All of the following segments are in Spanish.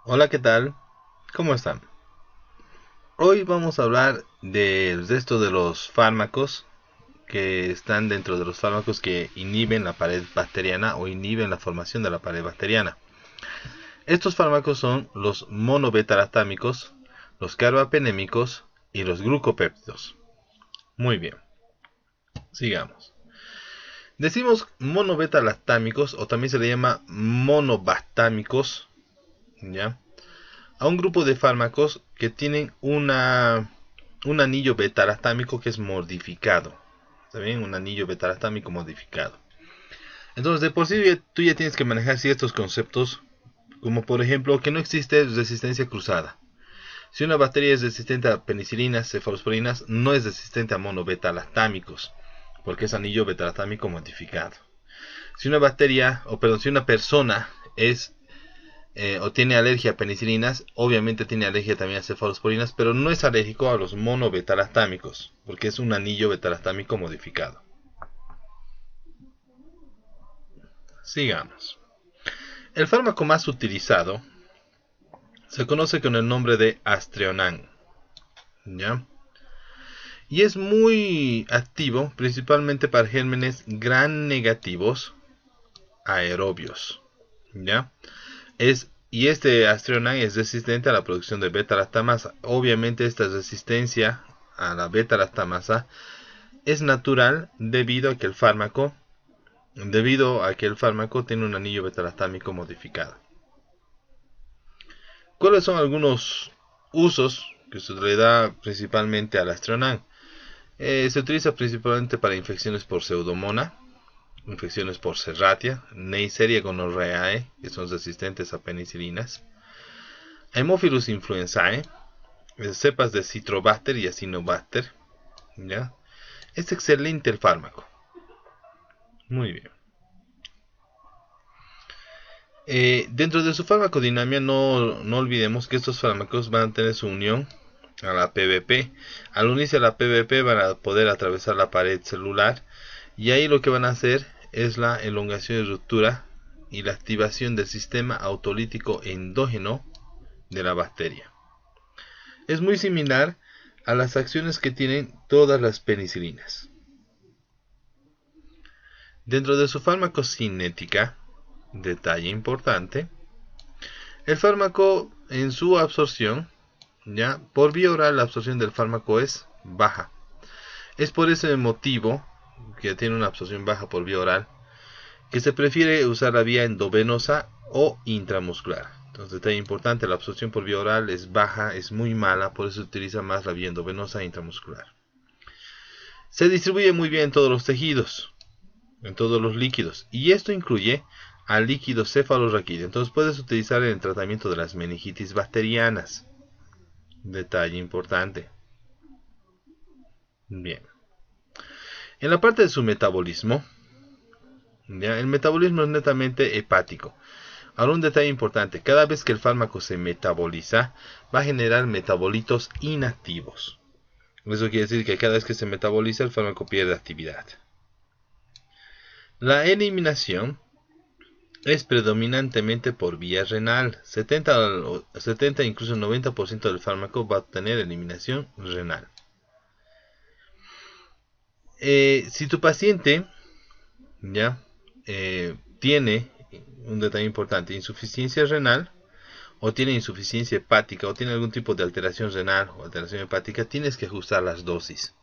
Hola, ¿qué tal? ¿Cómo están? Hoy vamos a hablar de esto de los fármacos que están dentro de los fármacos que inhiben la pared bacteriana o inhiben la formación de la pared bacteriana. Estos fármacos son los monobetalactámicos, los carbapenémicos y los glucopéptidos. Muy bien, sigamos. Decimos monobetalactámicos o también se le llama monobactámicos, ¿ya? A un grupo de fármacos que tienen un anillo beta-lactámico que es modificado. ¿Está bien? Un anillo beta-lactámico modificado. Entonces, de por sí tú ya tienes que manejar ciertos conceptos, como por ejemplo que no existe resistencia cruzada. Si una bacteria es resistente a penicilinas, cefalosporinas, no es resistente a monobeta-lactámicos, porque es anillo beta-lactámico modificado. Si una bacteria, o perdón, si una persona es o tiene alergia a penicilinas, obviamente tiene alergia también a cefalosporinas, pero no es alérgico a los monobetalactámicos, porque es un anillo betalactámico modificado. Sigamos. El fármaco más utilizado se conoce con el nombre de Astreonan, ¿ya? Y es muy activo, principalmente para gérmenes gram negativos aerobios, ¿ya? Y este Astreonan es resistente a la producción de beta-lactamasa. Obviamente esta resistencia a la beta-lactamasa es natural debido a que el fármaco tiene un anillo beta-lactámico modificado. ¿Cuáles son algunos usos que se le da principalmente al Astreonan? Se utiliza principalmente para infecciones por pseudomonas, infecciones por Serratia, Neisseria gonorrhoeae, que son resistentes a penicilinas, Haemophilus influenzae, cepas de Citrobacter y Acinetobacter, ¿ya? Es excelente el fármaco. Muy bien. Dentro de su farmacodinamia no olvidemos que estos fármacos van a tener su unión a la PVP. Al unirse a la PVP van a poder atravesar la pared celular y ahí lo que van a hacer es la elongación y ruptura y la activación del sistema autolítico endógeno de la bacteria. Es muy similar a las acciones que tienen todas las penicilinas. Dentro de su farmacocinética, detalle importante, el fármaco en su absorción, ya por vía oral la absorción del fármaco es baja. Es por ese motivo que tiene una absorción baja por vía oral que se prefiere usar la vía endovenosa o intramuscular. Entonces, detalle importante, la absorción por vía oral es baja, es muy mala, por eso se utiliza más la vía endovenosa e intramuscular. Se distribuye muy bien en todos los tejidos, en todos los líquidos, y esto incluye al líquido cefalorraquídeo. Entonces puedes utilizar en el tratamiento de las meningitis bacterianas. Detalle importante. Bien. En la parte de su metabolismo, ¿ya? El metabolismo es netamente hepático. Ahora un detalle importante, cada vez que el fármaco se metaboliza, va a generar metabolitos inactivos. Eso quiere decir que cada vez que se metaboliza, el fármaco pierde actividad. La eliminación es predominantemente por vía renal. 70 incluso 90% del fármaco va a obtener eliminación renal. Si tu paciente ya tiene un detalle importante, insuficiencia renal, o tiene insuficiencia hepática, o tiene algún tipo de alteración renal o alteración hepática, tienes que ajustar las dosis.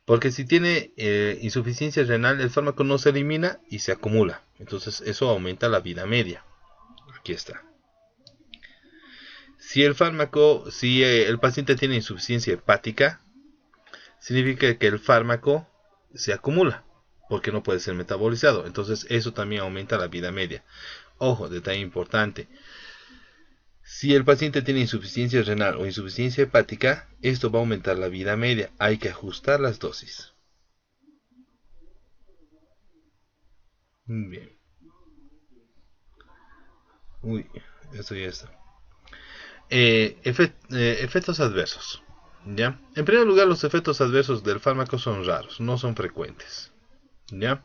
Porque si tiene insuficiencia renal, el fármaco no se elimina y se acumula. Entonces eso aumenta la vida media. Aquí está. Si el paciente tiene insuficiencia hepática, significa que el fármaco se acumula porque no puede ser metabolizado. Entonces eso también aumenta la vida media. Ojo, detalle importante. Si el paciente tiene insuficiencia renal o insuficiencia hepática, esto va a aumentar la vida media. Hay que ajustar las dosis. Bien. Uy, eso ya está. Efectos adversos. ¿Ya? En primer lugar, los efectos adversos del fármaco son raros, no son frecuentes. ¿Ya?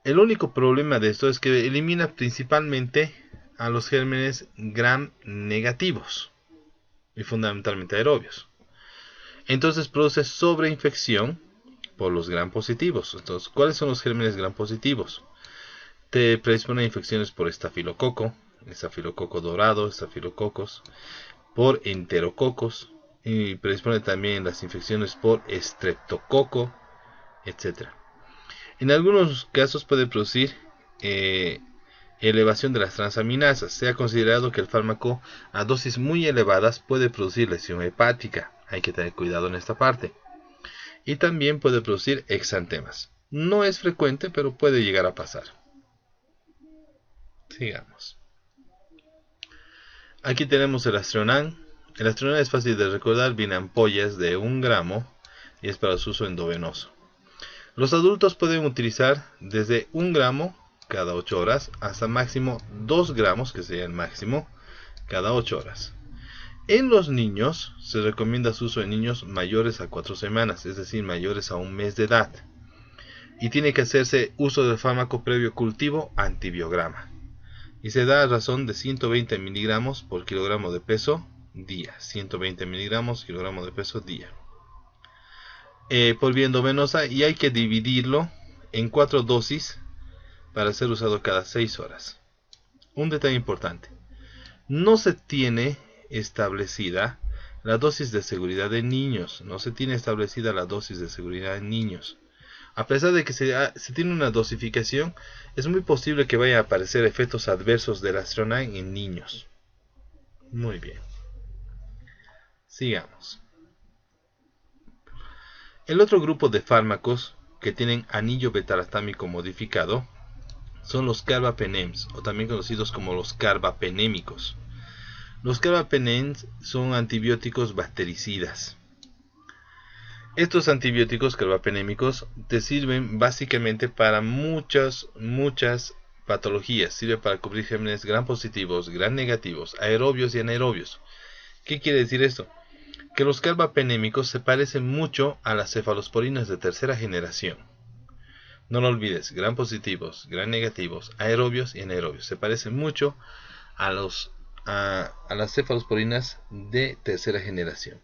El único problema de esto es que elimina principalmente a los gérmenes gram negativos y fundamentalmente aerobios. Entonces produce sobreinfección por los gram positivos. Entonces, ¿cuáles son los gérmenes gram positivos? Te predispone a infecciones por estafilococo dorado, estafilococos, por enterococos, y predispone también las infecciones por estreptococo, etc. En algunos casos puede producir elevación de las transaminasas. Se ha considerado que el fármaco a dosis muy elevadas puede producir lesión hepática. Hay que tener cuidado en esta parte. Y también puede producir exantemas. No es frecuente, pero puede llegar a pasar. Sigamos. Aquí tenemos el Astronan. El Astronan es fácil de recordar, viene en ampollas de 1 gramo y es para su uso endovenoso. Los adultos pueden utilizar desde 1 gramo cada 8 horas hasta máximo 2 gramos, que sería el máximo, cada 8 horas. En los niños se recomienda su uso en niños mayores a 4 semanas, es decir, mayores a 1 mes de edad. Y tiene que hacerse uso del fármaco previo cultivo antibiograma. Y se da a razón de 120 miligramos por kilogramo de peso día. 120 miligramos kilogramo de peso día. Por vía endovenosa, y hay que dividirlo en 4 dosis para ser usado cada 6 horas. Un detalle importante. No se tiene establecida la dosis de seguridad en niños. No se tiene establecida la dosis de seguridad en niños. A pesar de que se tiene una dosificación, es muy posible que vayan a aparecer efectos adversos del Astronan en niños. Muy bien. Sigamos. El otro grupo de fármacos que tienen anillo beta-lactámico modificado son los carbapenems, o también conocidos como los carbapenémicos. Los carbapenems son antibióticos bactericidas. Estos antibióticos carbapenémicos te sirven básicamente para muchas patologías. Sirve para cubrir gérmenes gram positivos, gram negativos, aerobios y anaerobios. ¿Qué quiere decir esto? Que los carbapenémicos se parecen mucho a las cefalosporinas de tercera generación. No lo olvides, gram positivos, gram negativos, aerobios y anaerobios. Se parecen mucho a las cefalosporinas de tercera generación.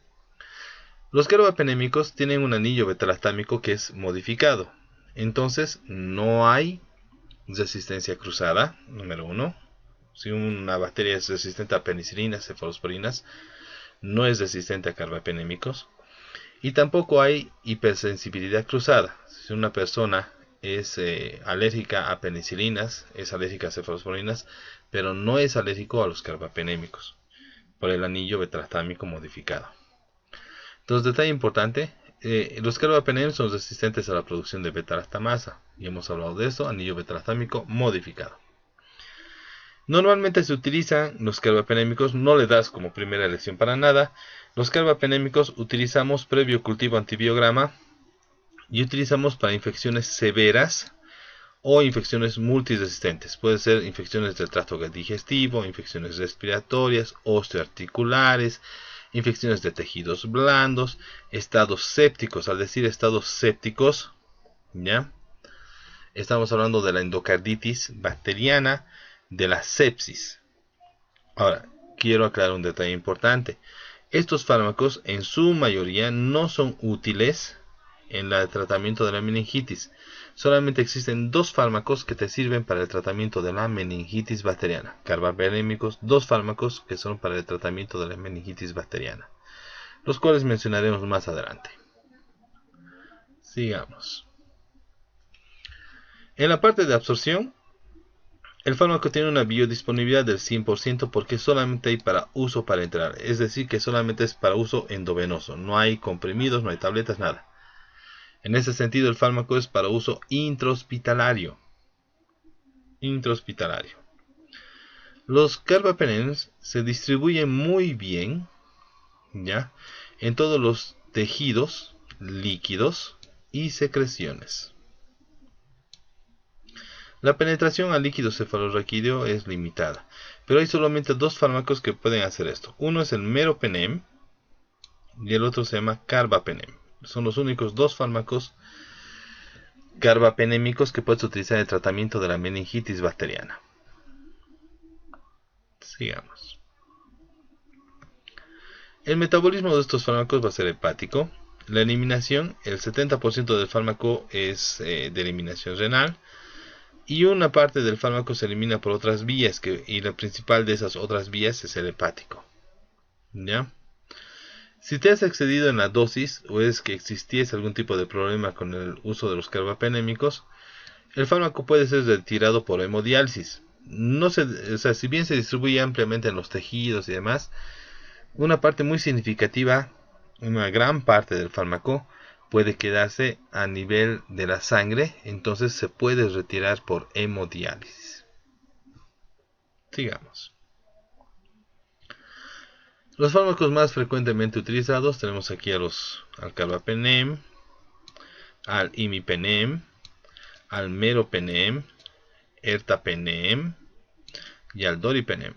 Los carbapenémicos tienen un anillo beta-lactámico que es modificado. Entonces no hay resistencia cruzada, número 1. Si una bacteria es resistente a penicilinas, cefalosporinas, no es resistente a carbapenémicos. Y tampoco hay hipersensibilidad cruzada. Si una persona es alérgica a penicilinas, es alérgica a cefalosporinas, pero no es alérgico a los carbapenémicos, por el anillo beta-lactámico modificado. Entonces, detalle importante, los carbapenems son resistentes a la producción de beta-lactamasa. Y hemos hablado de esto, anillo beta-lactámico modificado. Normalmente se utilizan los carbapenémicos, no le das como primera elección para nada. Los carbapenémicos utilizamos previo cultivo antibiograma y utilizamos para infecciones severas o infecciones multiresistentes. Puede ser infecciones del tracto digestivo, infecciones respiratorias, osteoarticulares, infecciones de tejidos blandos, estados sépticos. Al decir estados sépticos, ¿ya? Estamos hablando de la endocarditis bacteriana, de la sepsis. Ahora, quiero aclarar un detalle importante. Estos fármacos en su mayoría no son útiles en el tratamiento de la meningitis. Solamente existen 2 fármacos que te sirven para el tratamiento de la meningitis bacteriana. Carbapenémicos, 2 fármacos que son para el tratamiento de la meningitis bacteriana, los cuales mencionaremos más adelante. Sigamos. En la parte de absorción, el fármaco tiene una biodisponibilidad del 100% porque solamente hay para uso parenteral. Es decir, que solamente es para uso endovenoso. No hay comprimidos, no hay tabletas, nada. En ese sentido, el fármaco es para uso intrahospitalario. Los carbapenems se distribuyen muy bien, ¿ya?, en todos los tejidos, líquidos y secreciones. La penetración al líquido cefalorraquídeo es limitada, pero hay solamente 2 fármacos que pueden hacer esto. Uno es el meropenem y el otro se llama carbapenem. Son los únicos 2 fármacos carbapenémicos que puedes utilizar en el tratamiento de la meningitis bacteriana. Sigamos. El metabolismo de estos fármacos va a ser hepático. La eliminación, el 70% del fármaco es de eliminación renal. Y una parte del fármaco se elimina por otras vías, y la principal de esas otras vías es el hepático. ¿Ya? Si te has excedido en la dosis o es que existiese algún tipo de problema con el uso de los carbapenémicos, el fármaco puede ser retirado por hemodiálisis. Si bien se distribuye ampliamente en los tejidos y demás, una parte muy significativa, una gran parte del fármaco, puede quedarse a nivel de la sangre, entonces se puede retirar por hemodiálisis. Sigamos. Los fármacos más frecuentemente utilizados tenemos aquí al carbapenem, al imipenem, al meropenem, ertapenem y al doripenem.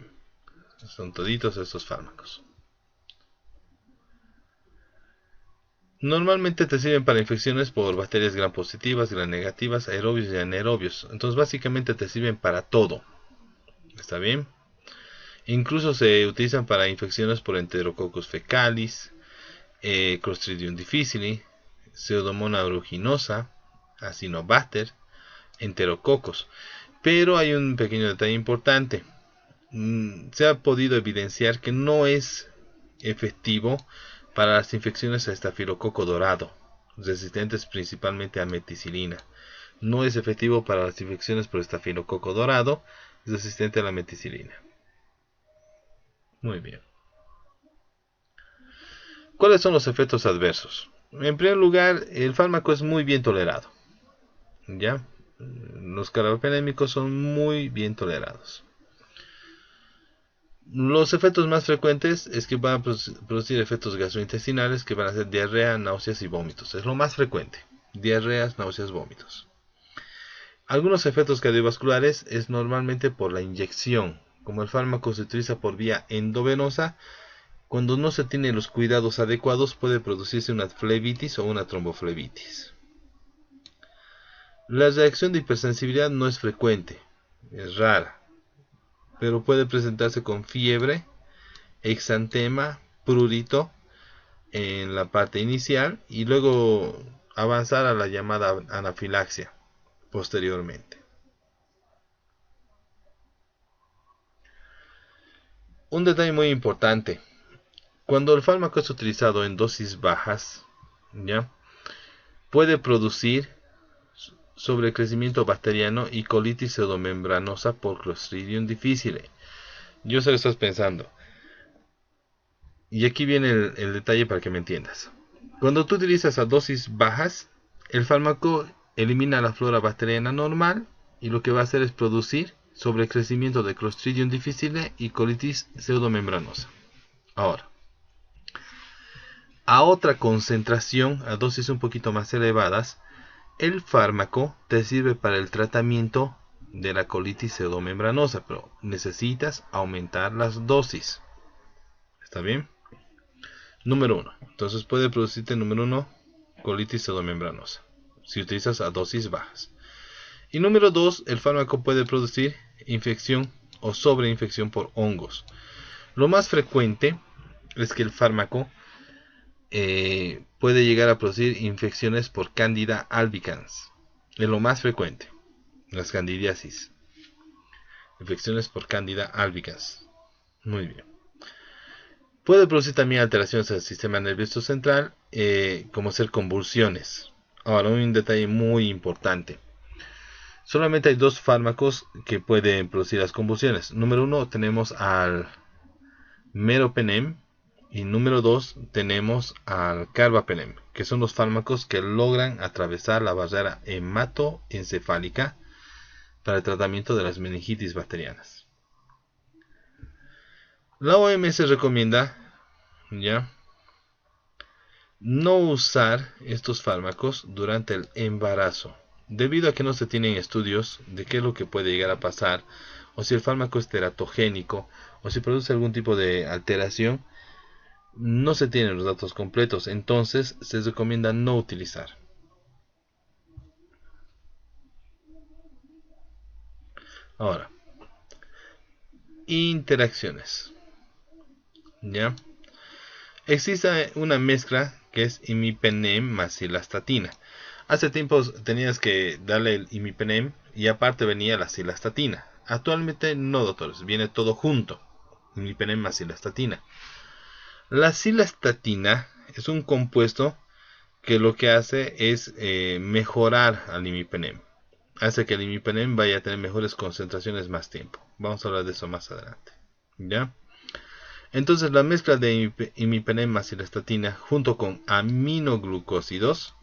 Son toditos estos fármacos. Normalmente te sirven para infecciones por bacterias gram positivas, gram negativas, aerobios y anaerobios. Entonces básicamente te sirven para todo. ¿Está bien? Incluso se utilizan para infecciones por Enterococcus fecalis, Clostridium difficile, Pseudomonas aeruginosa, Acinetobacter, Enterococos. Pero hay un pequeño detalle importante. Se ha podido evidenciar que no es efectivo para las infecciones a estafilococo dorado, resistentes principalmente a meticilina. No es efectivo para las infecciones por estafilococo dorado, resistente a la meticilina. Muy bien. ¿Cuáles son los efectos adversos? En primer lugar, el fármaco es muy bien tolerado. ¿Ya? Los carbapenémicos son muy bien tolerados. Los efectos más frecuentes es que van a producir efectos gastrointestinales que van a ser diarrea, náuseas y vómitos. Es lo más frecuente. Diarreas, náuseas, vómitos. Algunos efectos cardiovasculares es normalmente por la inyección. Como el fármaco se utiliza por vía endovenosa, cuando no se tienen los cuidados adecuados puede producirse una flebitis o una tromboflebitis. La reacción de hipersensibilidad no es frecuente, es rara, pero puede presentarse con fiebre, exantema, prurito en la parte inicial y luego avanzar a la llamada anafilaxia posteriormente. Un detalle muy importante: cuando el fármaco es utilizado en dosis bajas, ¿ya?, puede producir sobrecrecimiento bacteriano y colitis pseudomembranosa por Clostridium difficile. Yo sé que estás pensando, y aquí viene el detalle para que me entiendas. Cuando tú utilizas a dosis bajas, el fármaco elimina la flora bacteriana normal y lo que va a hacer es producir sobrecrecimiento de Clostridium difficile y colitis pseudomembranosa. Ahora, a otra concentración, a dosis un poquito más elevadas, el fármaco te sirve para el tratamiento de la colitis pseudomembranosa, pero necesitas aumentar las dosis. ¿Está bien? Número 1. Entonces puede producirte, número 1, colitis pseudomembranosa, si utilizas a dosis bajas. Y número 2, el fármaco puede producir infección o sobreinfección por hongos. Lo más frecuente es que el fármaco puede llegar a producir infecciones por Candida albicans. Es lo más frecuente, las candidiasis. Infecciones por Candida albicans. Muy bien. Puede producir también alteraciones del sistema nervioso central, como ser convulsiones. Ahora, un detalle muy importante: solamente hay dos fármacos que pueden producir las convulsiones. Número 1 tenemos al meropenem y número 2 tenemos al carbapenem, que son los fármacos que logran atravesar la barrera hematoencefálica para el tratamiento de las meningitis bacterianas. La OMS recomienda, ¿ya?, no usar estos fármacos durante el embarazo, debido a que no se tienen estudios de qué es lo que puede llegar a pasar, o si el fármaco es teratogénico, o si produce algún tipo de alteración. No se tienen los datos completos, entonces se recomienda no utilizar. Ahora, Interacciones. ¿Ya? Existe una mezcla que es imipenem más cilastatina. Hace tiempo tenías que darle el imipenem y aparte venía la cilastatina. Actualmente no, doctores, viene todo junto. Imipenem más cilastatina. La cilastatina es un compuesto que lo que hace es mejorar al imipenem. Hace que el imipenem vaya a tener mejores concentraciones más tiempo. Vamos a hablar de eso más adelante. ¿Ya? Entonces la mezcla de imipenem más cilastatina junto con aminoglucósidos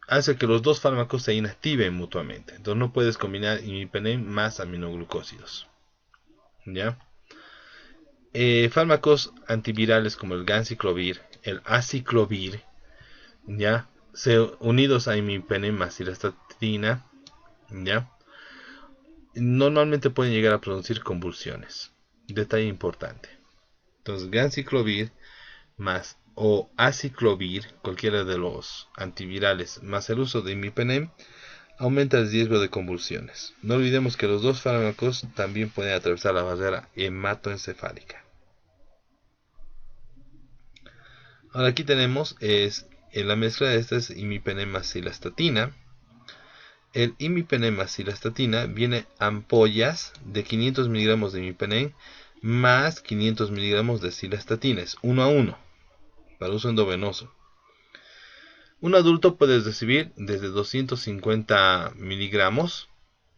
hace que los dos fármacos se inactiven mutuamente. Entonces no puedes combinar imipenem más aminoglucósidos. ¿Ya? Fármacos antivirales como el ganciclovir, el aciclovir, ¿ya? Unidos a imipenem más cilastatina, ¿ya? Normalmente pueden llegar a producir convulsiones. Detalle importante. Entonces, ganciclovir más o aciclovir, cualquiera de los antivirales, más el uso de imipenem, aumenta el riesgo de convulsiones. No olvidemos que los dos fármacos también pueden atravesar la barrera hematoencefálica. Ahora aquí tenemos en la mezcla de esta es imipenem más cilastatina. El imipenem más cilastatina viene ampollas de 500 miligramos de imipenem más 500 miligramos de cilastatina, es 1 a 1 para uso endovenoso. Un adulto puede recibir desde 250 miligramos,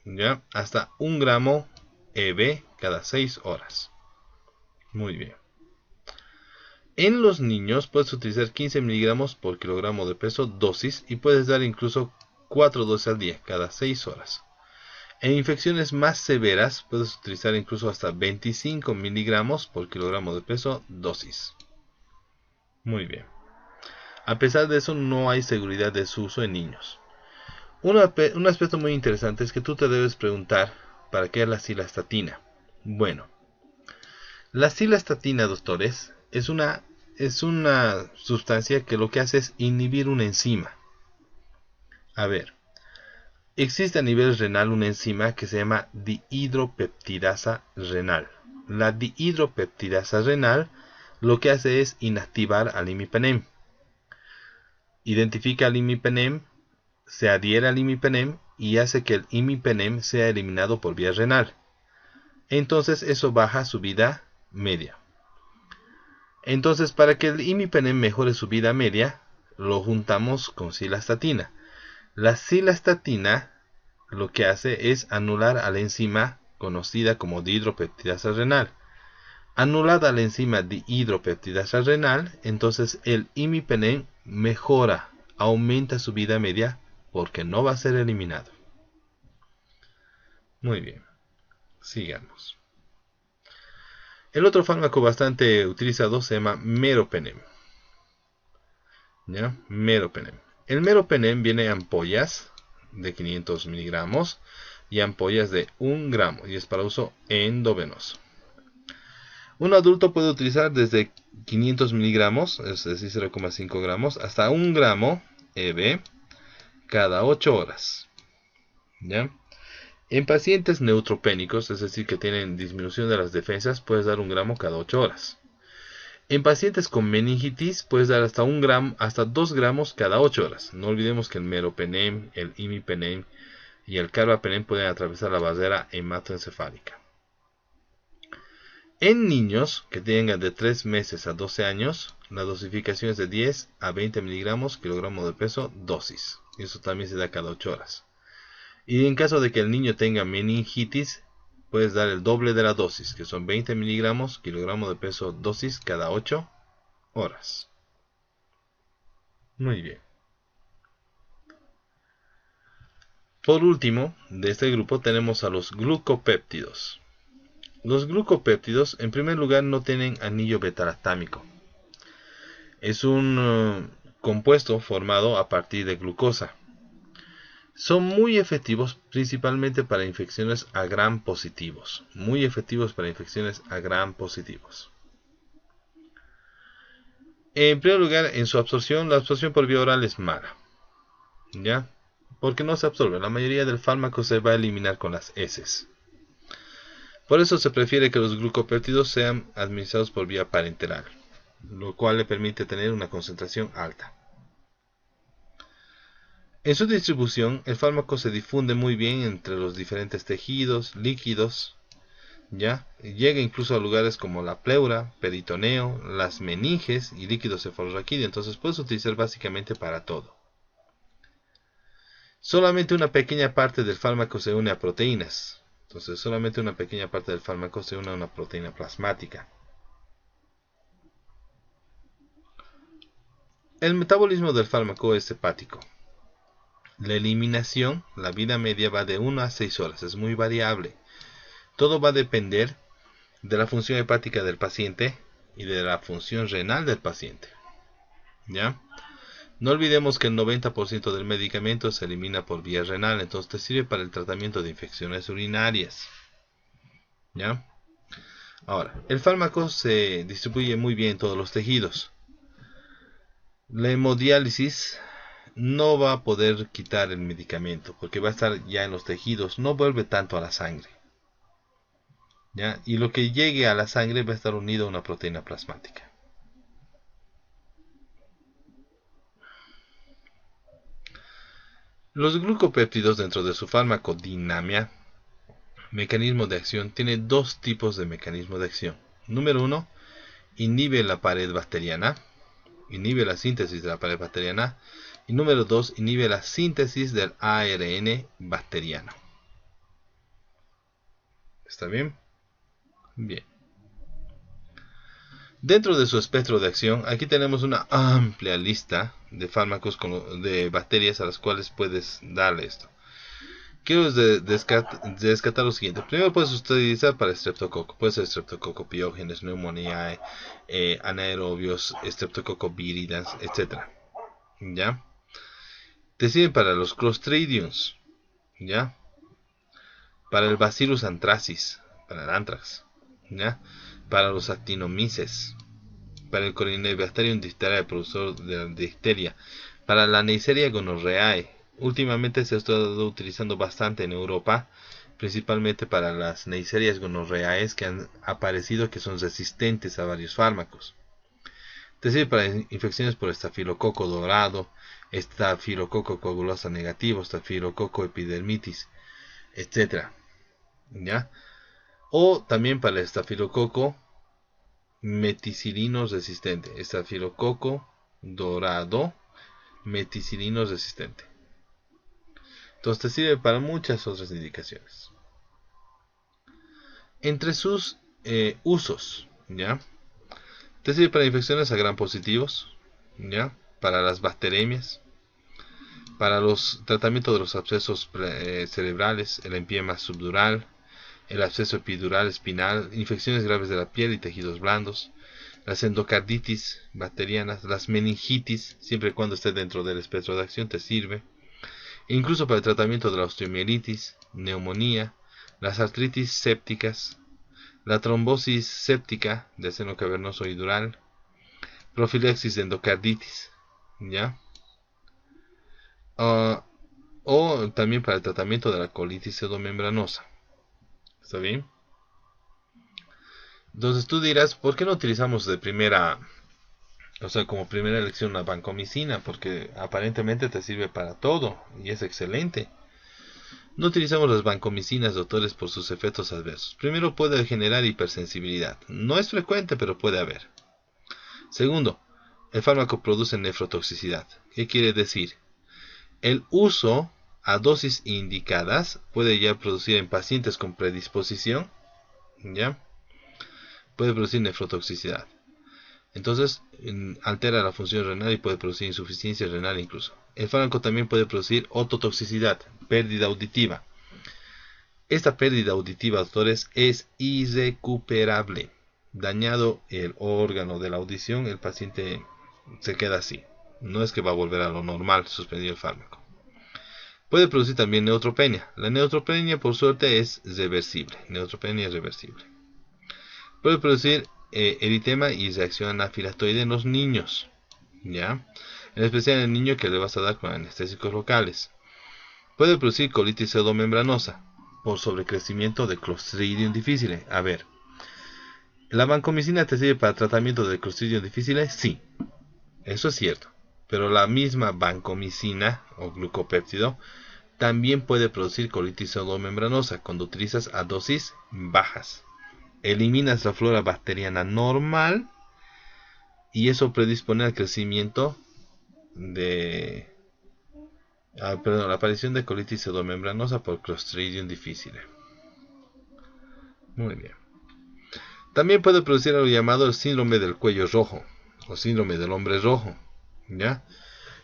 ¿ya?, hasta 1 gramo EB cada 6 horas. Muy bien. En los niños puedes utilizar 15 miligramos por kilogramo de peso dosis y puedes dar incluso 4 dosis al día, cada 6 horas. En infecciones más severas puedes utilizar incluso hasta 25 miligramos por kilogramo de peso dosis. Muy bien. A pesar de eso, no hay seguridad de su uso en niños. Un aspecto muy interesante es que tú te debes preguntar ¿para qué es la cilastatina? Bueno, la cilastatina, doctores, es una sustancia que lo que hace es inhibir una enzima. A ver, existe a nivel renal una enzima que se llama dihidropeptidasa renal. La dihidropeptidasa renal lo que hace es inactivar al imipenem. Identifica al imipenem, se adhiere al imipenem y hace que el imipenem sea eliminado por vía renal. Entonces eso baja su vida media. Entonces para que el imipenem mejore su vida media, lo juntamos con cilastatina. La cilastatina lo que hace es anular a la enzima conocida como dihidropeptidasa renal. Anulada la enzima dihidropeptidasa renal, entonces el imipenem mejora, aumenta su vida media porque no va a ser eliminado. Muy bien, sigamos. El otro fármaco bastante utilizado se llama meropenem. ¿Ya? Meropenem. El meropenem viene en ampollas de 500 miligramos y ampollas de 1 gramo y es para uso endovenoso. Un adulto puede utilizar desde 500 miligramos, es decir, 0,5 gramos, hasta 1 gramo EB cada 8 horas. ¿Ya? En pacientes neutropénicos, es decir, que tienen disminución de las defensas, puedes dar 1 gramo cada 8 horas. En pacientes con meningitis, puedes dar hasta 1 gramo, hasta 2 gramos cada 8 horas. No olvidemos que el meropenem, el imipenem y el carbapenem pueden atravesar la barrera hematoencefálica. En niños que tengan de 3 meses a 12 años, la dosificación es de 10 a 20 miligramos kilogramo de peso dosis. Eso también se da cada 8 horas. Y en caso de que el niño tenga meningitis, puedes dar el doble de la dosis, que son 20 miligramos kilogramo de peso dosis cada 8 horas. Muy bien. Por último, de este grupo tenemos a los glucopéptidos. Los glucopéptidos, en primer lugar, no tienen anillo beta-lactámico. Es un compuesto formado a partir de glucosa. Son muy efectivos principalmente para infecciones a gram positivos. Muy efectivos para infecciones a gram positivos. En primer lugar, en su absorción, la absorción por vía oral es mala. ¿Ya? Porque no se absorbe. La mayoría del fármaco se va a eliminar con las heces. Por eso se prefiere que los glucopéptidos sean administrados por vía parenteral, lo cual le permite tener una concentración alta. En su distribución, el fármaco se difunde muy bien entre los diferentes tejidos, líquidos, ¿ya? Llega incluso a lugares como la pleura, peritoneo, las meninges y líquido cefalorraquídeo. Entonces puedes utilizar básicamente para todo. Solamente una pequeña parte del fármaco se une a proteínas. Entonces solamente una pequeña parte del fármaco se une a una proteína plasmática. El metabolismo del fármaco es hepático. La eliminación, la vida media va de 1 a 6 horas, es muy variable. Todo va a depender de la función hepática del paciente y de la función renal del paciente. ¿Ya? No olvidemos que el 90% del medicamento se elimina por vía renal, entonces te sirve para el tratamiento de infecciones urinarias. ¿Ya? Ahora, el fármaco se distribuye muy bien en todos los tejidos. La hemodiálisis no va a poder quitar el medicamento porque va a estar ya en los tejidos, no vuelve tanto a la sangre. ¿Ya? Y lo que llegue a la sangre va a estar unido a una proteína plasmática. Los glucopéptidos dentro de su farmacodinamia, mecanismo de acción, tiene dos tipos de mecanismo de acción. Número 1, inhibe la pared bacteriana, inhibe la síntesis de la pared bacteriana. Y número 2, inhibe la síntesis del ARN bacteriano. ¿Está bien? Bien. Dentro de su espectro de acción, aquí tenemos una amplia lista de fármacos de bacterias a las cuales puedes darle esto. Quiero descartar lo siguiente. Primero puedes utilizar para estreptococo. Puede ser estreptococo piógenes, neumonía, anaerobios, estreptococo viridans, etc. ¿Ya? Te sirven para los Clostridiums, ¿ya? Para el Bacillus anthracis, para el anthrax, ¿ya? Para los actinomyces, para el Corynebacterium diphtheriae, productor de la difteria, para la Neisseria gonorrhoeae. Últimamente se ha estado utilizando bastante en Europa, principalmente para las Neisserias gonorrhoeae que han aparecido que son resistentes a varios fármacos. Te sirve para infecciones por estafilococo dorado, estafilococo coagulosa negativo, estafilococo epidermitis, etc. ¿Ya? O también para el estafilococo meticilino resistente, estafilococo dorado meticilino resistente. Entonces te sirve para muchas otras indicaciones. Entre sus usos, ¿ya? Te sirve para infecciones a gram positivos, ¿ya? Para las bacteremias, para los tratamientos de los abscesos cerebrales, el empiema subdural, el absceso epidural espinal, infecciones graves de la piel y tejidos blandos, las endocarditis bacterianas, las meningitis, siempre y cuando esté dentro del espectro de acción te sirve, e incluso para el tratamiento de la osteomielitis, neumonía, las artritis sépticas, la trombosis séptica de seno cavernoso y dural, profilaxis de endocarditis, ¿ya? O también para el tratamiento de la colitis pseudomembranosa. ¿Está bien? Entonces tú dirás, ¿por qué no utilizamos de primera, o sea, como primera elección la vancomicina? Porque aparentemente te sirve para todo y es excelente. No utilizamos las vancomicinas, doctores, por sus efectos adversos. Primero, puede generar hipersensibilidad. No es frecuente, pero puede haber. Segundo, el fármaco produce nefrotoxicidad. ¿Qué quiere decir? El uso a dosis indicadas puede ya producir en pacientes con predisposición, ¿ya? Puede producir nefrotoxicidad. Entonces, altera la función renal y puede producir insuficiencia renal incluso. El fármaco también puede producir ototoxicidad, pérdida auditiva. Esta pérdida auditiva, doctores, es irrecuperable. Dañado el órgano de la audición, el paciente se queda así. No es que va a volver a lo normal, suspendido el fármaco. Puede producir también neutropenia. La neutropenia, por suerte, es reversible. Neutropenia es reversible. Puede producir eritema y reacción anafilatoide en los niños, ¿ya? En especial en el niño que le vas a dar con anestésicos locales. Puede producir colitis pseudomembranosa. por sobrecrecimiento de Clostridium difficile. A ver, ¿la vancomicina te sirve para tratamiento de Clostridium difficile? Sí, eso es cierto. Pero la misma vancomicina o glucopéptido también puede producir colitis pseudomembranosa cuando utilizas a dosis bajas. Eliminas la flora bacteriana normal y eso predispone al crecimiento de la aparición de colitis pseudomembranosa por Clostridium difficile. Muy bien. También puede producir algo llamado el síndrome del cuello rojo o síndrome del hombre rojo, ¿ya?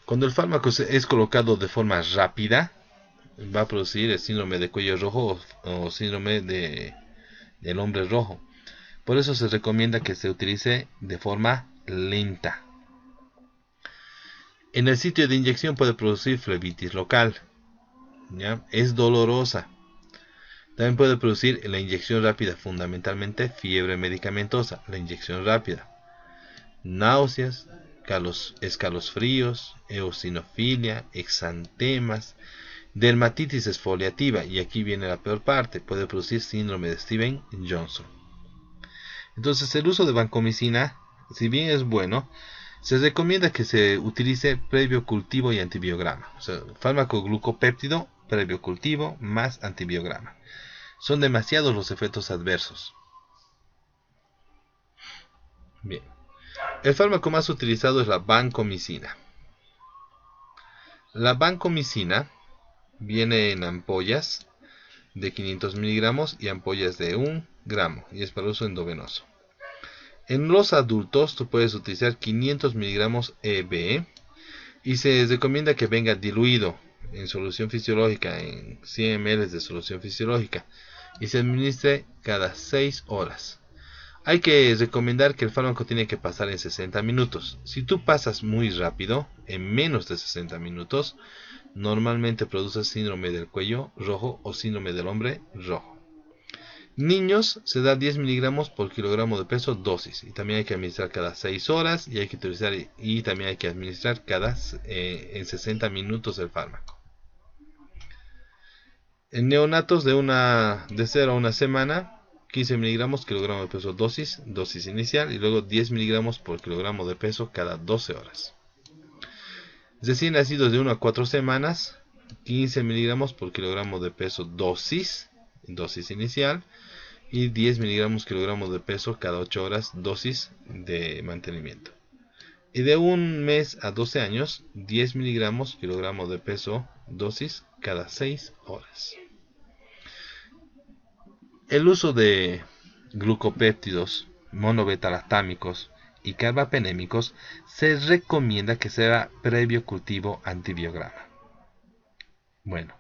Cuando el fármaco es colocado de forma rápida, va a producir el síndrome de cuello rojo o síndrome del hombre rojo. Por eso se recomienda que se utilice de forma lenta. En el sitio de inyección puede producir flebitis local, ¿ya? Es dolorosa. También puede producir la inyección rápida, fundamentalmente fiebre medicamentosa, la inyección rápida, náuseas, escalofríos, eosinofilia, exantemas, dermatitis exfoliativa, y aquí viene la peor parte, puede producir síndrome de Stevens-Johnson. Entonces el uso de vancomicina, si bien es bueno, se recomienda que se utilice previo cultivo y antibiograma. O sea, fármaco glucopéptido, previo cultivo más antibiograma. Son demasiados los efectos adversos. Bien. El fármaco más utilizado es la vancomicina. La vancomicina viene en ampollas de 500 miligramos y ampollas de 1 gramo y es para uso endovenoso. En los adultos tú puedes utilizar 500 miligramos EB y se recomienda que venga diluido en solución fisiológica, en 100 ml de solución fisiológica, y se administre cada 6 horas. Hay que recomendar que el fármaco tiene que pasar en 60 minutos. Si tú pasas muy rápido, en menos de 60 minutos, normalmente produce síndrome del cuello rojo o síndrome del hombre rojo. Niños se da 10 miligramos por kilogramo de peso dosis y también hay que administrar cada 6 horas y hay que utilizar y también hay que administrar en 60 minutos el fármaco. En neonatos de 0 a 1 semana, 15 miligramos kilogramo de peso dosis inicial, y luego 10 miligramos por kilogramo de peso cada 12 horas. Recién nacidos de 1 a 4 semanas, 15 miligramos por kilogramo de peso dosis inicial, y 10 miligramos kilogramo de peso cada 8 horas, dosis de mantenimiento. Y de 1 mes a 12 años, 10 miligramos kilogramo de peso dosis cada 6 horas. El uso de glucopéptidos, monobetalactámicos y carbapenémicos se recomienda que sea previo cultivo antibiograma. Bueno,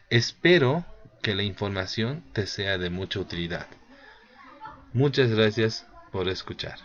espero que la información te sea de mucha utilidad. Muchas gracias por escuchar.